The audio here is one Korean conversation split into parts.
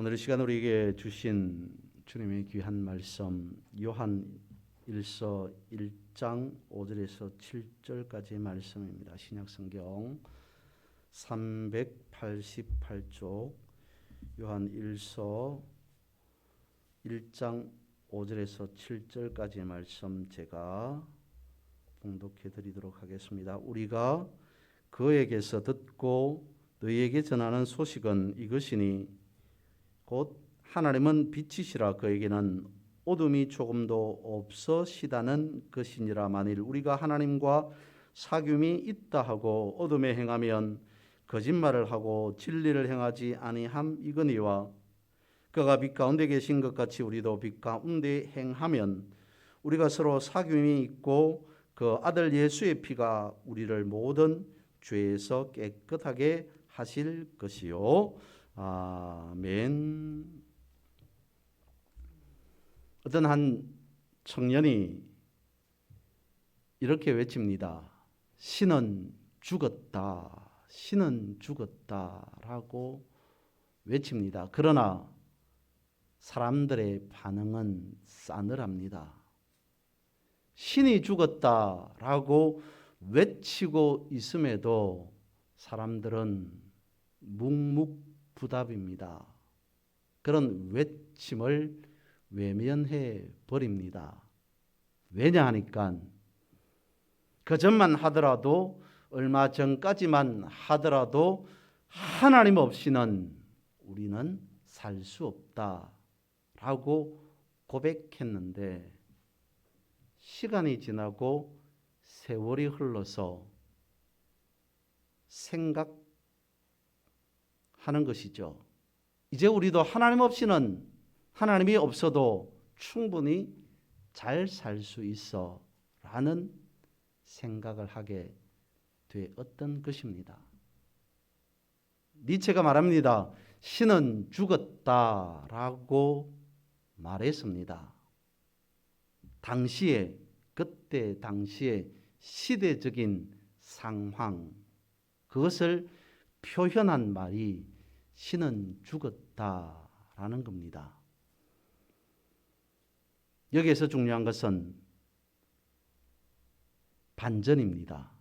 오늘 이 시간 우리에게 주신 주님의 귀한 말씀 요한 1서 1장 5절에서 7절까지의 말씀입니다. 신약성경 388쪽 요한 1서 1장 5절에서 7절까지의 말씀 제가 봉독해 드리도록 하겠습니다. 우리가 그에게서 듣고 너희에게 전하는 소식은 이것이니 곧 하나님은 빛이시라 그에게는 어둠이 조금도 없으시다는 것이니라. 만일 우리가 하나님과 사귐이 있다 하고 어둠에 행하면 거짓말을 하고 진리를 행하지 아니함 이거니와 그가 빛 가운데 계신 것 같이 우리도 빛 가운데 행하면 우리가 서로 사귐이 있고 그 아들 예수의 피가 우리를 모든 죄에서 깨끗하게 하실 것이요. 아멘. 어떤 한 청년이 이렇게 외칩니다. 신은 죽었다. 신은 죽었다라고 외칩니다. 그러나 사람들의 반응은 싸늘합니다. 신이 죽었다라고 외치고 있음에도 사람들은 묵묵부답입니다. 그런 외침을 외면해 버립니다. 왜냐하니까 그 전만 하더라도 얼마 전까지만 하더라도 하나님 없이는 우리는 살 수 없다라고 고백했는데 시간이 지나고 세월이 흘러서 생각하는 것이죠. 이제 우리도 하나님 없이는 하나님이 없어도 충분히 잘 살 수 있어 라는 생각을 하게 되었던 것입니다. 니체가 말합니다. 신은 죽었다라고 말했습니다. 그때 당시에 시대적인 상황, 그것을 표현한 말이 신은 죽었다라는 겁니다. 여기에서 중요한 것은 반전입니다.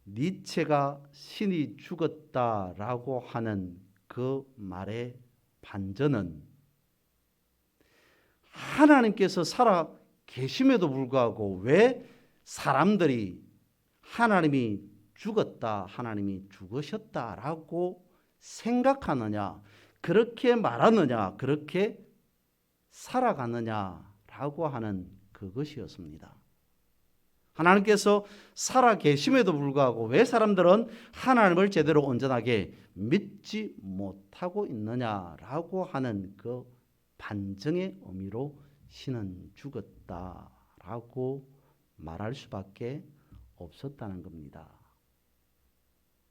니체가 신이 죽었다라고 하는 그 말의 반전은 하나님께서 살아 계심에도 불구하고 왜 사람들이 하나님이 죽었다, 하나님이 죽으셨다라고 생각하느냐, 그렇게 말하느냐, 그렇게 살아가느냐라고 하는 그것이었습니다. 하나님께서 살아 계심에도 불구하고 왜 사람들은 하나님을 제대로 온전하게 믿지 못하고 있느냐라고 하는 그 반증의 의미로 신은 죽었다라고 말할 수밖에 없었다는 겁니다.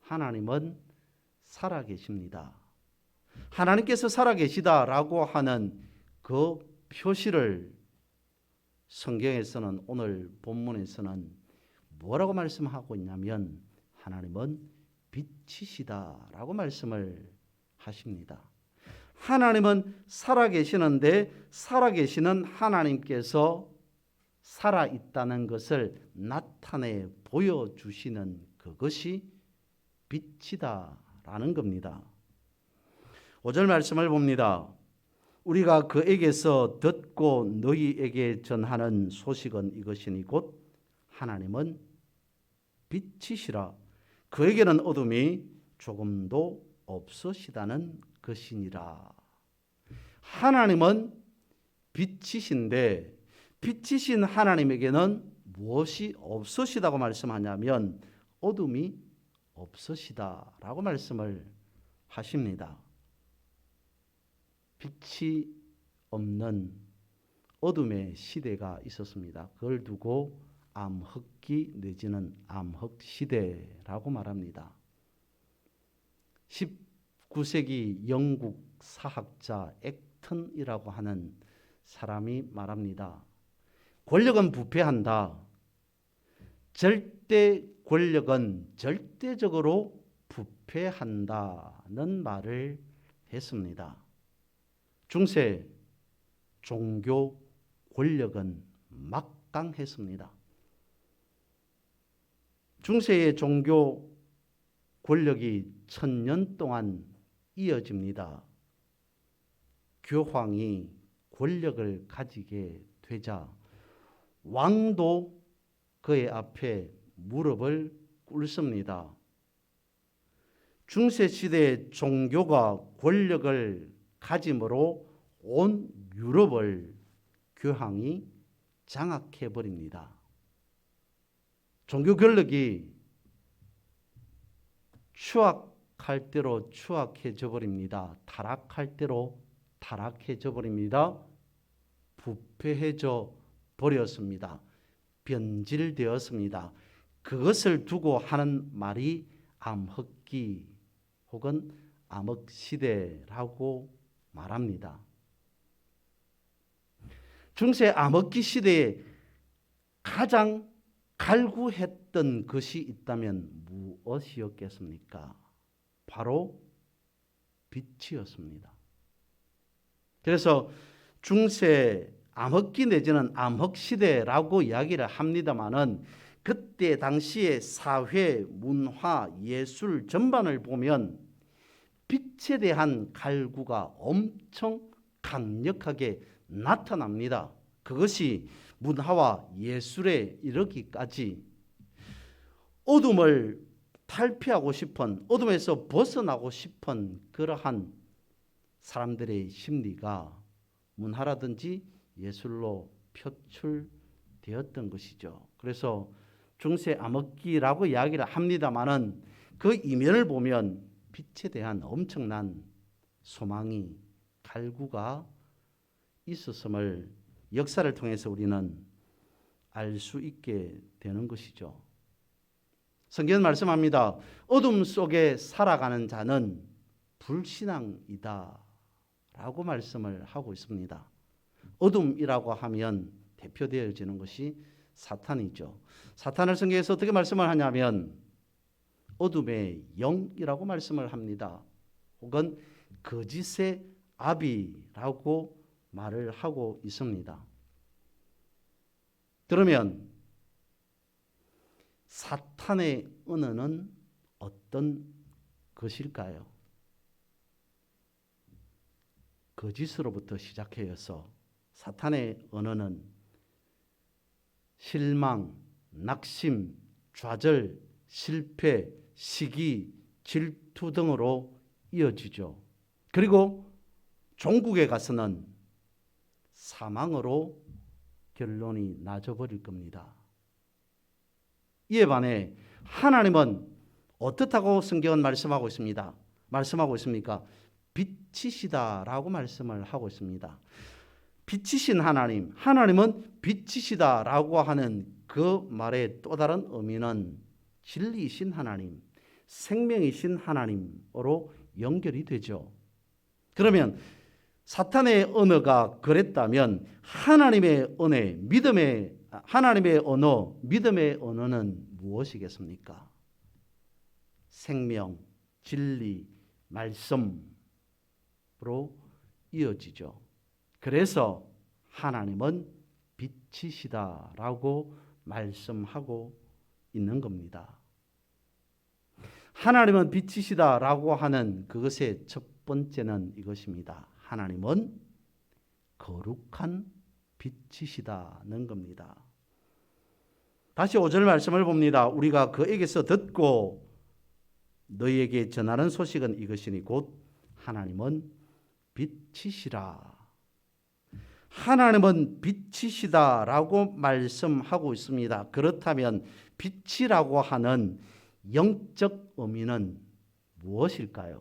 하나님은 살아 계십니다. 하나님께서 살아 계시다라고 하는 그 표시를 성경에서는 오늘 본문에서는 뭐라고 말씀하고 있냐면 하나님은 빛이시다라고 말씀을 하십니다. 하나님은 살아계시는데 살아계시는 하나님께서 살아있다는 것을 나타내 보여주시는 그것이 빛이다라는 겁니다. 5절 말씀을 봅니다. 우리가 그에게서 듣고 너희에게 전하는 소식은 이것이니 곧 하나님은 빛이시라 그에게는 어둠이 조금도 없으시다는 것이니라. 하나님은 빛이신데 빛이신 하나님에게는 무엇이 없으시다고 말씀하냐면 어둠이 없으시다라고 말씀을 하십니다. 빛이 없는 어둠의 시대가 있었습니다. 그걸 두고 암흑기 내지는 암흑시대라고 말합니다. 19세기 영국 사학자 액턴이라고 하는 사람이 말합니다. 권력은 부패한다. 절대 권력은 절대적으로 부패한다는 말을 했습니다. 중세 종교 권력은 막강했습니다. 중세의 종교 권력이 1000년 동안 이어집니다. 교황이 권력을 가지게 되자 왕도 그의 앞에 무릎을 꿇습니다. 중세시대의 종교가 권력을 가짐으로 온 유럽을 교황이 장악해버립니다. 종교 권력이 추악할 대로 추악해져 버립니다. 타락할 대로 타락해져 버립니다. 부패해져 버렸습니다. 변질되었습니다. 그것을 두고 하는 말이 암흑기 혹은 암흑시대라고 말합니다. 중세 암흑기 시대에 가장 갈구했던 것이 있다면 무엇이었겠습니까? 바로 빛이었습니다. 그래서 중세 암흑기 내지는 암흑시대라고 이야기를 합니다마는 그때 당시의 사회, 문화, 예술 전반을 보면 빛에 대한 갈구가 엄청 강력하게 나타납니다. 그것이 문화와 예술에 이르기까지 어둠을 탈피하고 싶은, 어둠에서 벗어나고 싶은 그러한 사람들의 심리가 문화라든지 예술로 표출되었던 것이죠. 그래서 중세 암흑기라고 이야기를 합니다마는 그 이면을 보면 빛에 대한 엄청난 소망이, 갈구가 있었음을 역사를 통해서 우리는 알 수 있게 되는 것이죠. 성경은 말씀합니다. 어둠 속에 살아가는 자는 불신앙이다 라고 말씀을 하고 있습니다. 어둠이라고 하면 대표되어지는 것이 사탄이죠. 사탄을 성경에서 어떻게 말씀을 하냐면 어둠의 영이라고 말씀을 합니다. 혹은 거짓의 아비라고 말을 하고 있습니다. 그러면 사탄의 언어는 어떤 것일까요? 거짓으로부터 시작해서 사탄의 언어는 실망, 낙심, 좌절, 실패, 시기, 질투 등으로 이어지죠. 그리고 종국에 가서는 사망으로 결론이 나져버릴 겁니다. 이에 반해 하나님은 어떻다고 성경은 말씀하고 있습니다. 말씀하고 있습니까? 빛이시다라고 말씀을 하고 있습니다. 빛이신 하나님, 하나님은 빛이시다라고 하는 그 말의 또 다른 의미는 진리이신 하나님, 생명이신 하나님으로 연결이 되죠. 그러면 사탄의 언어가 그랬다면 하나님의 언어, 믿음의 언어는 무엇이겠습니까? 생명, 진리, 말씀으로 이어지죠. 그래서 하나님은 빛이시다라고 말씀하고 있는 겁니다. 하나님은 빛이시다라고 하는 그것의 첫 번째는 이것입니다. 하나님은 거룩한 빛이시다는 겁니다. 다시 5절 말씀을 봅니다. 우리가 그에게서 듣고 너희에게 전하는 소식은 이것이니 곧 하나님은 빛이시라. 하나님은 빛이시다라고 말씀하고 있습니다. 그렇다면 빛이라고 하는 영적 의미는 무엇일까요?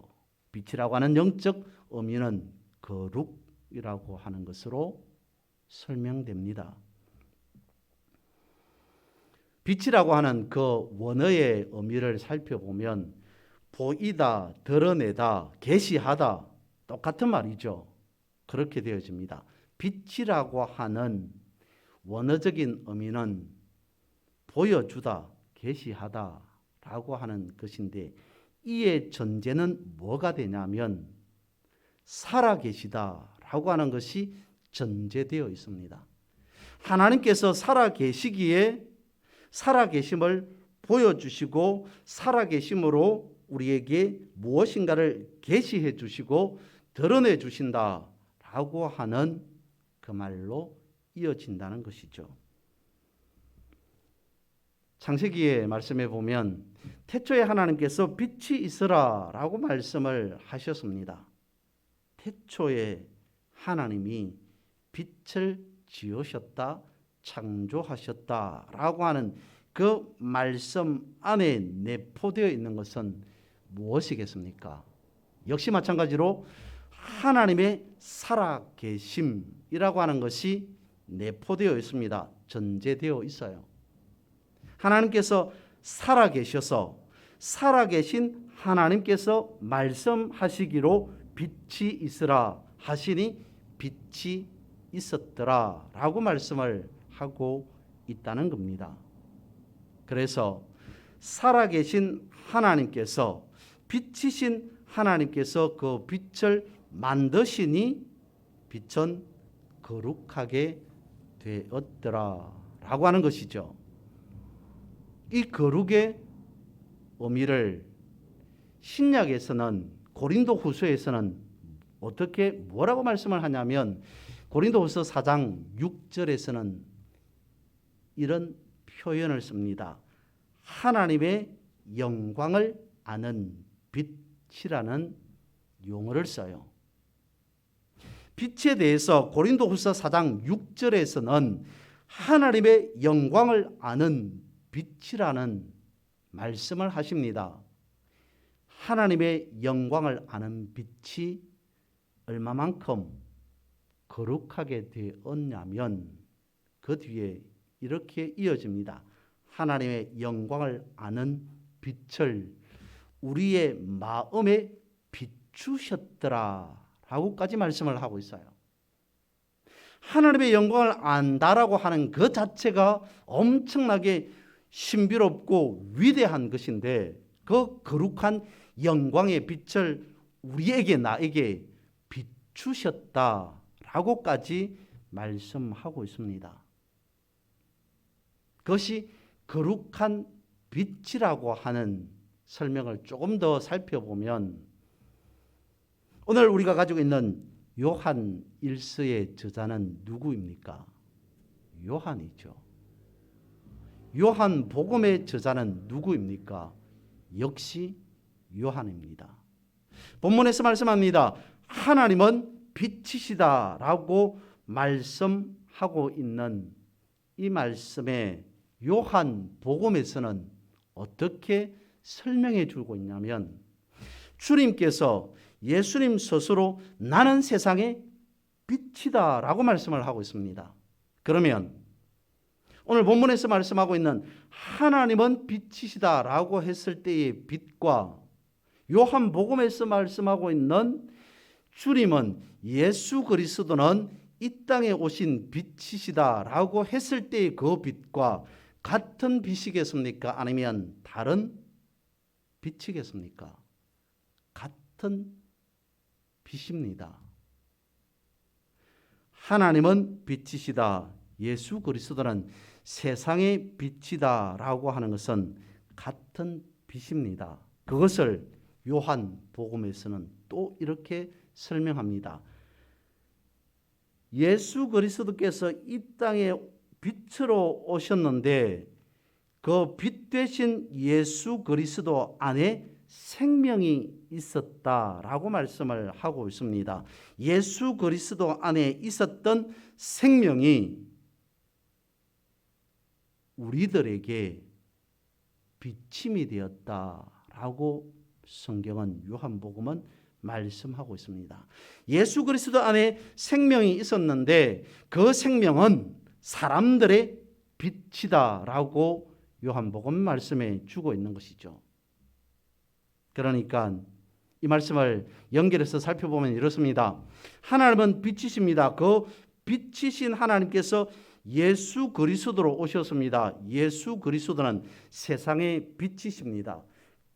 빛이라고 하는 영적 의미는 거룩이라고 하는 것으로 설명됩니다. 빛이라고 하는 그 원어의 의미를 살펴보면 보이다, 드러내다, 계시하다 똑같은 말이죠. 그렇게 되어집니다. 빛이라고 하는 원어적인 의미는 보여주다, 계시하다라고 하는 것인데 이의 전제는 뭐가 되냐면 살아계시다라고 하는 것이 전제되어 있습니다. 하나님께서 살아계시기에 살아계심을 보여주시고 살아계심으로 우리에게 무엇인가를 계시해 주시고 드러내 주신다라고 하는 그 말로 이어진다는 것이죠. 창세기의 말씀에 보면 태초에 하나님께서 빛이 있으라라고 말씀을 하셨습니다. 태초에 하나님이 빛을 지으셨다, 창조하셨다라고 하는 그 말씀 안에 내포되어 있는 것은 무엇이겠습니까? 역시 마찬가지로 하나님의 살아계심이라고 하는 것이 내포되어 있습니다. 전제되어 있어요. 하나님께서 살아계셔서 살아계신 하나님께서 말씀하시기로 빛이 있으라 하시니 빛이 있었더라 라고 말씀을 하고 있다는 겁니다. 그래서 살아계신 하나님께서 빛이신 하나님께서 그 빛을 만드시니 빛은 거룩하게 되었더라 라고 하는 것이죠. 이 거룩의 의미를 신약에서는 고린도후서에서는 어떻게 뭐라고 말씀을 하냐면 고린도후서 4장 6절에서는 이런 표현을 씁니다. 하나님의 영광을 아는 빛이라는 용어를 써요. 빛에 대해서 고린도후서 4장 6절에서는 하나님의 영광을 아는 빛이라는 말씀을 하십니다. 하나님의 영광을 아는 빛이 얼마만큼 거룩하게 되었냐면 그 뒤에 이렇게 이어집니다. 하나님의 영광을 아는 빛을 우리의 마음에 비추셨더라 라고까지 말씀을 하고 있어요. 하나님의 영광을 안다라고 하는 그 자체가 엄청나게 신비롭고 위대한 것인데 그 거룩한 영광의 빛을 우리에게 나에게 비추셨다라고까지 말씀하고 있습니다. 그것이 거룩한 빛이라고 하는 설명을 조금 더 살펴보면 오늘 우리가 가지고 있는 요한 1서의 저자는 누구입니까? 요한이죠. 요한 복음의 저자는 누구입니까? 역시 요한입니다. 본문에서 말씀합니다. 하나님은 빛이시다라고 말씀하고 있는 이 말씀에 요한 복음에서는 어떻게 설명해 주고 있냐면 주님께서 예수님 스스로 나는 세상의 빛이다 라고 말씀을 하고 있습니다. 그러면 오늘 본문에서 말씀하고 있는 하나님은 빛이시다 라고 했을 때의 빛과 요한 복음에서 말씀하고 있는 주님은 예수 그리스도는 이 땅에 오신 빛이시다 라고 했을 때의 그 빛과 같은 빛이겠습니까? 아니면 다른 빛이겠습니까? 같은 빛입니다. 하나님은 빛이시다. 예수 그리스도는 세상의 빛이다 라고 하는 것은 같은 빛입니다. 그것을 요한 복음에서는 또 이렇게 설명합니다. 예수 그리스도께서 이 땅에 빛으로 오셨는데 그 빛 대신 예수 그리스도 안에 생명이 있었다라고 말씀을 하고 있습니다. 예수 그리스도 안에 있었던 생명이 우리들에게 비침이 되었다라고 성경은 요한복음은 말씀하고 있습니다. 예수 그리스도 안에 생명이 있었는데 그 생명은 사람들의 빛이다라고 요한복음 말씀해 주고 있는 것이죠. 그러니까 이 말씀을 연결해서 살펴보면 이렇습니다. 하나님은 빛이십니다. 그 빛이신 하나님께서 예수 그리스도로 오셨습니다. 예수 그리스도는 세상의 빛이십니다.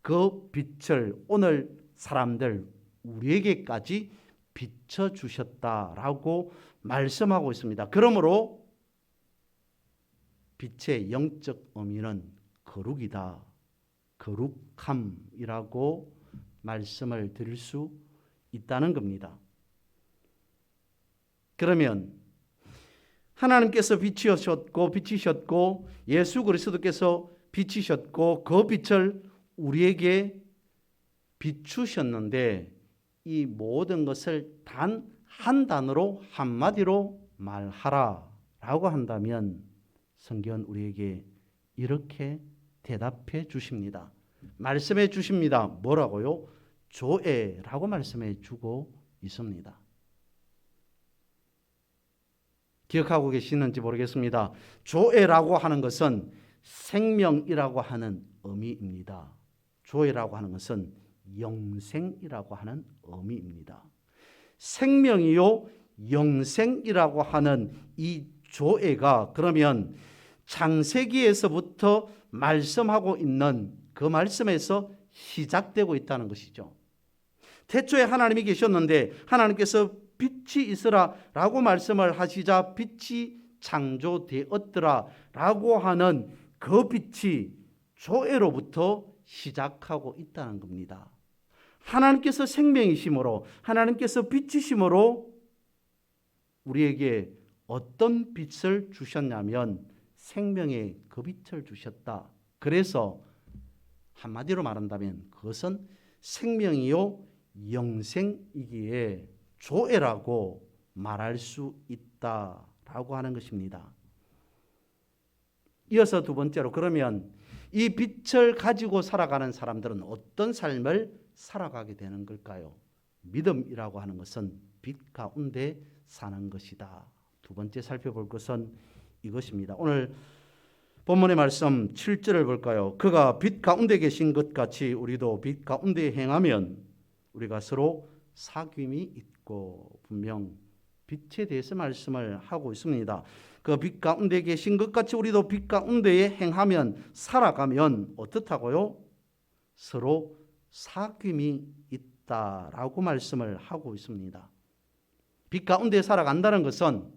그 빛을 오늘 사람들 우리에게까지 비춰주셨다라고 말씀하고 있습니다. 그러므로 빛의 영적 의미는 거룩이다, 거룩함이라고 말씀을 드릴 수 있다는 겁니다. 그러면 하나님께서 비치셨고 예수 그리스도께서 비치셨고 그 빛을 우리에게 비추셨는데 이 모든 것을 단 한 단어로 한마디로 말하라라고 한다면 성경은 우리에게 이렇게 대답해 주십니다. 말씀해 주십니다. 뭐라고요? 조에라고 말씀해 주고 있습니다. 기억하고 계시는지 모르겠습니다. 조에라고 하는 것은 생명이라고 하는 의미입니다. 조에라고 하는 것은 영생이라고 하는 의미입니다. 생명이요 영생이라고 하는 이 조에가 그러면 창세기에서부터 말씀하고 있는 그 말씀에서 시작되고 있다는 것이죠. 태초에 하나님이 계셨는데 하나님께서 빛이 있으라 라고 말씀을 하시자 빛이 창조되었더라 라고 하는 그 빛이 조에로부터 시작하고 있다는 겁니다. 하나님께서 생명이심으로 하나님께서 빛이심으로 우리에게 어떤 빛을 주셨냐면 생명의 그 빛을 주셨다. 그래서 한마디로 말한다면 그것은 생명이요 영생이기에 조에라고 말할 수 있다라고 하는 것입니다. 이어서 두 번째로 그러면 이 빛을 가지고 살아가는 사람들은 어떤 삶을 살아가게 되는 걸까요? 믿음이라고 하는 것은 빛 가운데 사는 것이다. 두 번째 살펴볼 것은 이것입니다. 오늘 본문의 말씀 7절을 볼까요? 그가 빛 가운데 계신 것 같이 우리도 빛 가운데 행하면 우리가 서로 사귐이 있고 분명 빛에 대해서 말씀을 하고 있습니다. 그 빛 가운데 계신 것 같이 우리도 빛 가운데에 행하면 살아가면 어떻다고요? 서로 사귐이 있다라고 말씀을 하고 있습니다. 빛 가운데 살아간다는 것은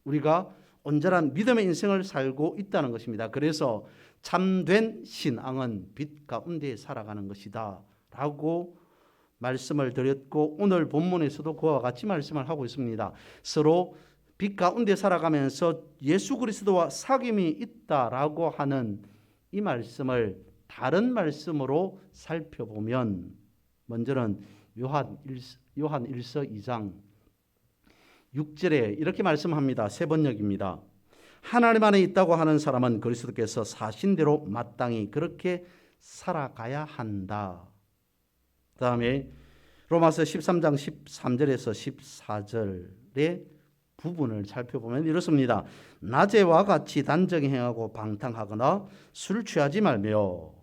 우리가 온전한 믿음의 인생을 살고 있다는 것입니다. 그래서 참된 신앙은 빛 가운데 살아가는 것이다 라고 말씀을 드렸고 오늘 본문에서도 그와 같이 말씀을 하고 있습니다. 서로 빛 가운데 살아가면서 예수 그리스도와 사귐이 있다라고 하는 이 말씀을 다른 말씀으로 살펴보면 먼저는 요한 1서 2장 6절에 이렇게 말씀합니다. 세 번역입니다. 하나님 안에 있다고 하는 사람은 그리스도께서 사신 대로 마땅히 그렇게 살아가야 한다. 그 다음에 로마서 13장 13절에서 14절의 부분을 살펴보면 이렇습니다. 낮에와 같이 단정히 행하고 방탕하거나 술 취하지 말며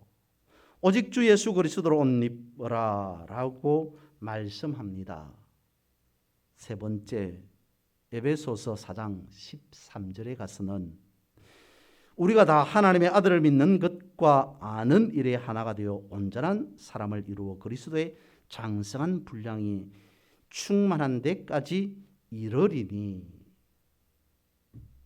오직 주 예수 그리스도로 옷 입으라 라고 말씀합니다. 세 번째 에베소서 4장 13절에 가서는 우리가 다 하나님의 아들을 믿는 것과 아는 일에 하나가 되어 온전한 사람을 이루어 그리스도의 장성한 분량이 충만한 데까지 이르리니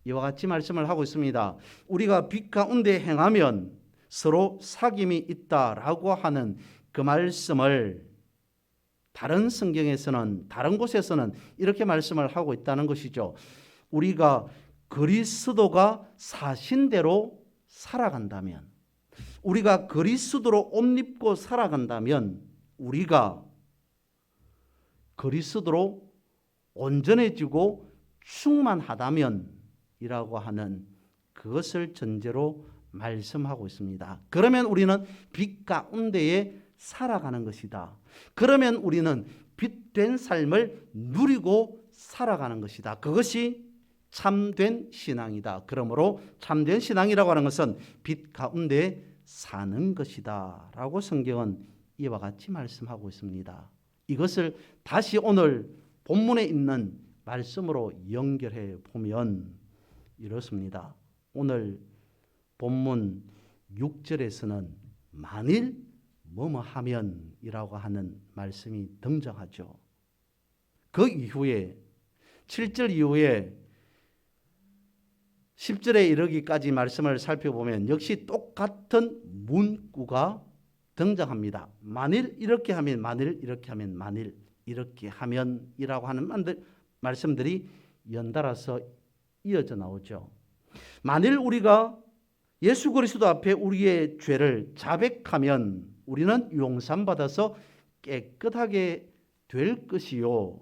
이와 같이 말씀을 하고 있습니다. 우리가 빛 가운데 행하면 서로 사귐이 있다라고 하는 그 말씀을 다른 성경에서는 다른 곳에서는 이렇게 말씀을 하고 있다는 것이죠. 우리가 그리스도가 사신 대로 살아간다면 우리가 그리스도로 옷 입고 살아간다면 우리가 그리스도로 온전해지고 충만하다면 이라고 하는 그것을 전제로 말씀하고 있습니다. 그러면 우리는 빛 가운데에 살아가는 것이다. 그러면 우리는 빛된 삶을 누리고 살아가는 것이다. 그것이 참된 신앙이다. 그러므로 참된 신앙이라고 하는 것은 빛 가운데 사는 것이다 라고 성경은 이와 같이 말씀하고 있습니다. 이것을 다시 오늘 본문에 있는 말씀으로 연결해 보면 이렇습니다. 오늘 본문 6절에서는 만일 뭐뭐 하면이라고 하는 말씀이 등장하죠. 그 이후에 7절 이후에 10절에 이르기까지 말씀을 살펴보면 역시 똑같은 문구가 등장합니다. 만일 이렇게 하면, 만일 이렇게 하면, 만일 이렇게 하면이라고 하는 말씀들이 연달아서 이어져 나오죠. 만일 우리가 예수 그리스도 앞에 우리의 죄를 자백하면 우리는 용서받아서 깨끗하게 될 것이요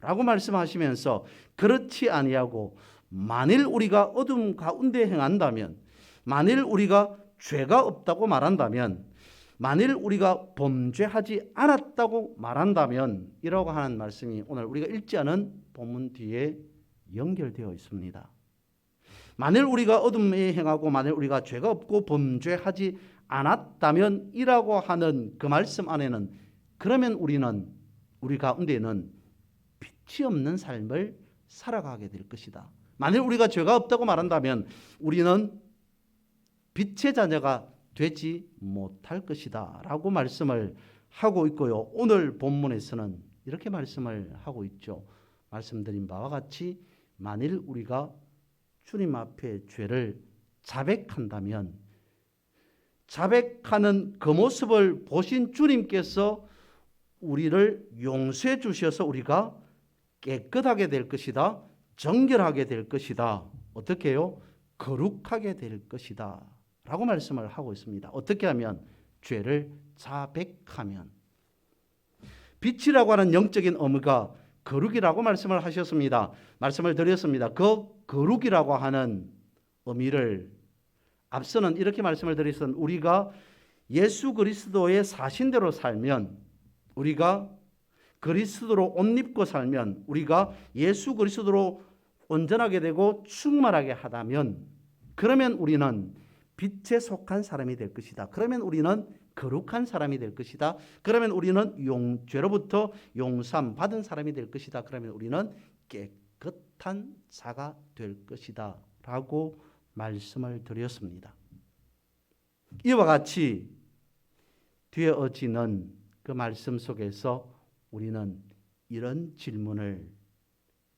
라고 말씀하시면서, 그렇지 아니하고 만일 우리가 어둠 가운데 행한다면, 만일 우리가 죄가 없다고 말한다면, 만일 우리가 범죄하지 않았다고 말한다면 이라고 하는 말씀이 오늘 우리가 읽지 않은 본문 뒤에 연결되어 있습니다. 만일 우리가 어둠에 행하고 만일 우리가 죄가 없고 범죄하지 않았다면 이라고 하는 그 말씀 안에는, 그러면 우리 가운데는 빛이 없는 삶을 살아가게 될 것이다. 만일 우리가 죄가 없다고 말한다면 우리는 빛의 자녀가 되지 못할 것이다 라고 말씀을 하고 있고요. 오늘 본문에서는 이렇게 말씀을 하고 있죠. 말씀드린 바와 같이 만일 우리가 주님 앞에 죄를 자백한다면, 자백하는 그 모습을 보신 주님께서 우리를 용서해 주셔서 우리가 깨끗하게 될 것이다, 정결하게 될 것이다, 어떻게 해요? 거룩하게 될 것이다 라고 말씀을 하고 있습니다. 어떻게 하면? 죄를 자백하면. 빛이라고 하는 영적인 의미가 거룩이라고 말씀을 하셨습니다. 말씀을 드렸습니다. 그 거룩이라고 하는 의미를 앞서는 이렇게 말씀을 드렸습니다. 우리가 예수 그리스도의 사신대로 살면, 우리가 그리스도로 옷 입고 살면, 우리가 예수 그리스도로 온전하게 되고 충만하게 하다면, 그러면 우리는 빛에 속한 사람이 될 것이다. 그러면 우리는 거룩한 사람이 될 것이다. 그러면 우리는 죄로부터 용서함 받은 사람이 될 것이다. 그러면 우리는 깨끗한 자가 될 것이다 라고 말씀을 드렸습니다. 이와 같이 되어지는 그 말씀 속에서 우리는 이런 질문을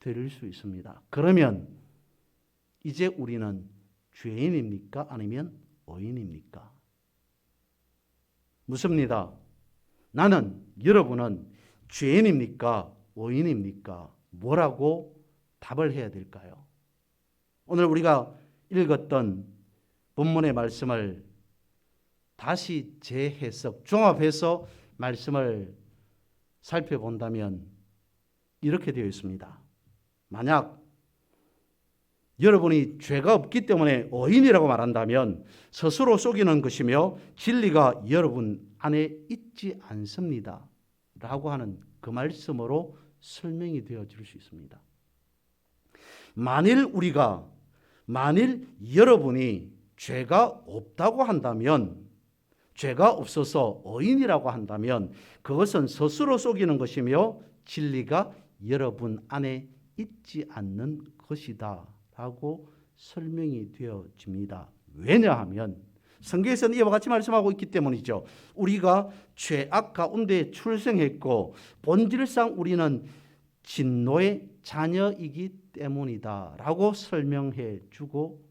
드릴 수 있습니다. 그러면 이제 우리는 죄인입니까? 아니면 의인입니까? 묻습니다. 나는, 여러분은 죄인입니까? 의인입니까? 뭐라고 답을 해야 될까요? 오늘 우리가 읽었던 본문의 말씀을 다시 재해석, 종합해서 말씀을 살펴본다면 이렇게 되어 있습니다. 만약 여러분이 죄가 없기 때문에 의인이라고 말한다면 스스로 속이는 것이며 진리가 여러분 안에 있지 않습니다 라고 하는 그 말씀으로 설명이 되어질 수 있습니다. 만일 여러분이 죄가 없다고 한다면, 죄가 없어서 의인이라고 한다면 그것은 스스로 속이는 것이며 진리가 여러분 안에 있지 않는 것이다 라고 설명이 되어집니다. 왜냐하면 성경에서는 이와 같이 말씀하고 있기 때문이죠. 우리가 죄악 가운데 출생했고 본질상 우리는 진노의 자녀이기 때문이다 라고 설명해 주고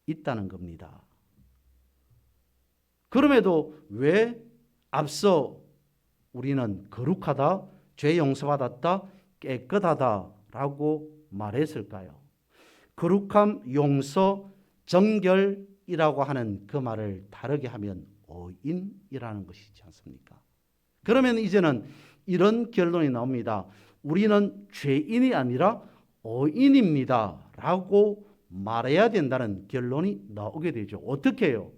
있다는 겁니다. 그럼에도 왜 앞서 우리는 거룩하다, 죄 용서받았다, 깨끗하다 라고 말했을까요? 거룩함, 용서, 정결이라고 하는 그 말을 다르게 하면 의인이라는 것이지 않습니까? 그러면 이제는 이런 결론이 나옵니다. 우리는 죄인이 아니라 의인입니다 라고 말해야 된다는 결론이 나오게 되죠. 어떻게 해요?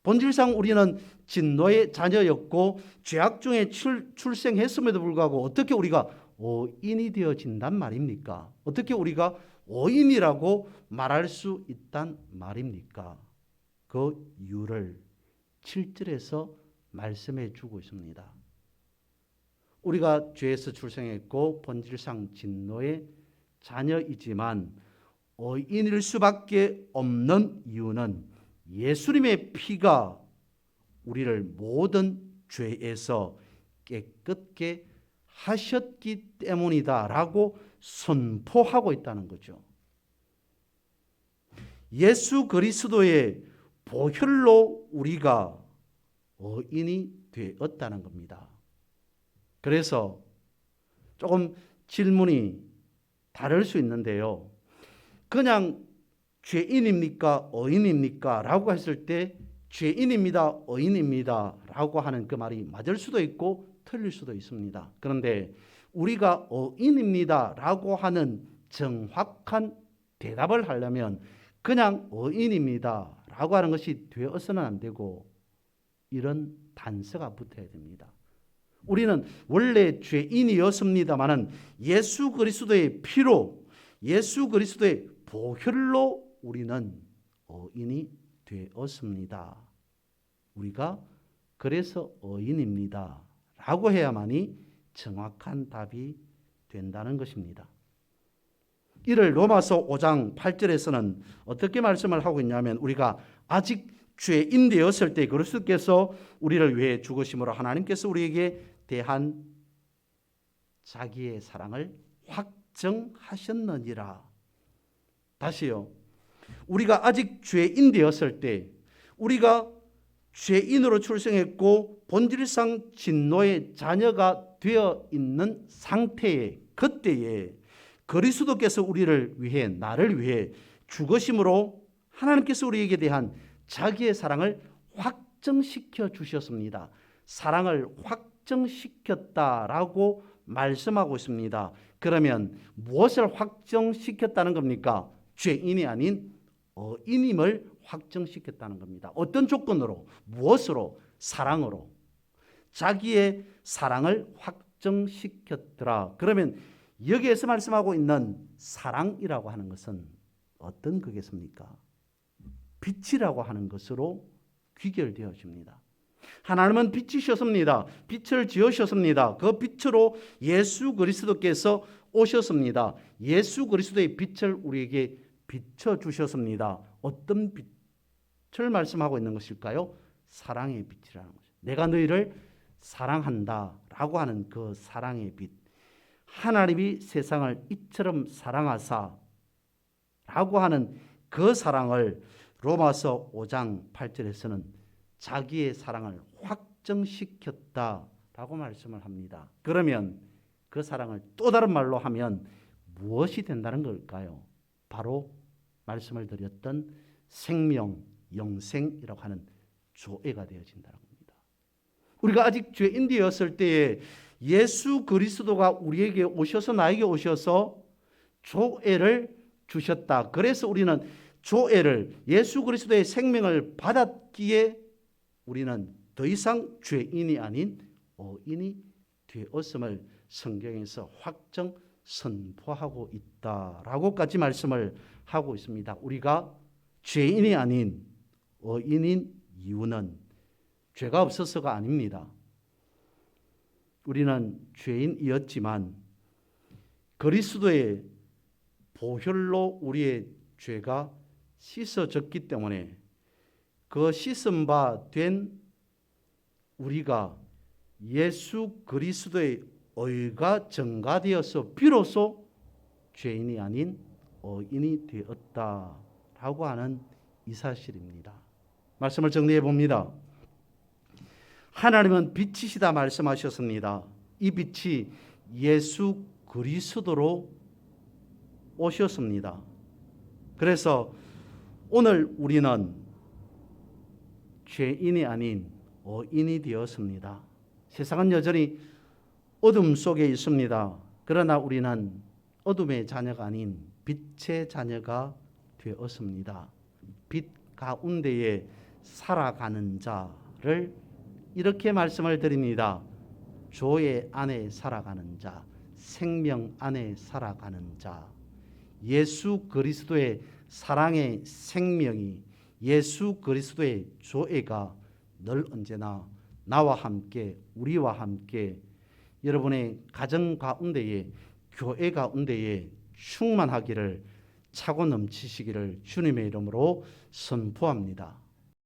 본질상 우리는 진노의 자녀였고 죄악 중에 출생했음에도 불구하고 어떻게 우리가 의인이 되어진단 말입니까? 어떻게 우리가 의인이라고 말할 수 있단 말입니까? 그 이유를 7절에서 말씀해 주고 있습니다. 우리가 죄에서 출생했고 본질상 진노의 자녀이지만 의인일 수밖에 없는 이유는 예수님의 피가 우리를 모든 죄에서 깨끗게 하셨기 때문이다라고 선포하고 있다는 거죠. 예수 그리스도의 보혈로 우리가 의인이 되었다는 겁니다. 그래서 조금 질문이 다를 수 있는데요. 그냥 죄인입니까? 의인입니까? 라고 했을 때 죄인입니다. 의인입니다. 라고 하는 그 말이 맞을 수도 있고 틀릴 수도 있습니다. 그런데 우리가 의인입니다. 라고 하는 정확한 대답을 하려면 그냥 의인입니다. 라고 하는 것이 되어서는 안 되고 이런 단서가 붙어야 됩니다. 우리는 원래 죄인이었습니다마는 예수 그리스도의 피로, 예수 그리스도의 보혈로 우리는 의인이 되었습니다. 우리가 그래서 의인입니다. 라고 해야만이 정확한 답이 된다는 것입니다. 이를 로마서 5장 8절에서는 어떻게 말씀을 하고 있냐면 우리가 아직 죄인 되었을 때 그리스도께서 우리를 위해 죽으심으로 하나님께서 우리에게 대한 자기의 사랑을 확정하셨느니라. 다시요. 우리가 아직 죄인 되었을 때 우리가 죄인으로 출생했고 본질상 진노의 자녀가 되어 있는 상태에 그때에 그리스도께서 우리를 위해 나를 위해 죽으심으로 하나님께서 우리에게 대한 자기의 사랑을 확정시켜 주셨습니다. 사랑을 확정시켰다라고 말씀하고 있습니다. 그러면 무엇을 확정시켰다는 겁니까? 죄인이 아닌 의인임을 확정시켰다는 겁니다. 어떤 조건으로? 무엇으로? 사랑으로. 자기의 사랑을 확정시켰더라. 그러면 여기에서 말씀하고 있는 사랑이라고 하는 것은 어떤 거겠습니까? 빛이라고 하는 것으로 귀결되어집니다. 하나님은 빛이셨습니다. 빛을 지으셨습니다. 그 빛으로 예수 그리스도께서 오셨습니다. 예수 그리스도의 빛을 우리에게 비춰주셨습니다. 어떤 빛을 말씀하고 있는 것일까요? 사랑의 빛이라는 거죠. 내가 너희를 사랑한다 라고 하는 그 사랑의 빛. 하나님이 세상을 이처럼 사랑하사 라고 하는 그 사랑을 로마서 5장 8절에서는 자기의 사랑을 확정시켰다라고 말씀을 합니다. 그러면 그 사랑을 또 다른 말로 하면 무엇이 된다는 걸까요? 바로 말씀을 드렸던 생명, 영생이라고 하는 조회가 되어진다는 겁니다. 우리가 아직 죄인되었을 때에 예수 그리스도가 우리에게 오셔서 나에게 오셔서 조회를 주셨다. 그래서 우리는 조회를 예수 그리스도의 생명을 받았기에 우리는 더 이상 죄인이 아닌 의인이 되었음을 성경에서 확정 선포하고 있다라고까지 말씀을 하고 있습니다. 우리가 죄인이 아닌 의인인 이유는 죄가 없어서가 아닙니다. 우리는 죄인이었지만 그리스도의 보혈로 우리의 죄가 씻어졌기 때문에 그 씻은 바 된 우리가 예수 그리스도의 의가 증가되어서 비로소 죄인이 아닌 의인이 되었다라고 하는 이 사실입니다. 말씀을 정리해 봅니다. 하나님은 빛이시다 말씀하셨습니다. 이 빛이 예수 그리스도로 오셨습니다. 그래서 오늘 우리는 죄인이 아닌 의인이 되었습니다. 세상은 여전히 어둠 속에 있습니다. 그러나 우리는 어둠의 자녀가 아닌 빛의 자녀가 되었습니다. 빛 가운데에 살아가는 자를 이렇게 말씀을 드립니다. 조의 안에 살아가는 자, 생명 안에 살아가는 자, 예수 그리스도의 사랑의 생명이 예수 그리스도의 조회가 늘 언제나 나와 함께 우리와 함께 여러분의 가정 가운데에 교회 가운데에 충만하기를 차고 넘치시기를 주님의 이름으로 선포합니다.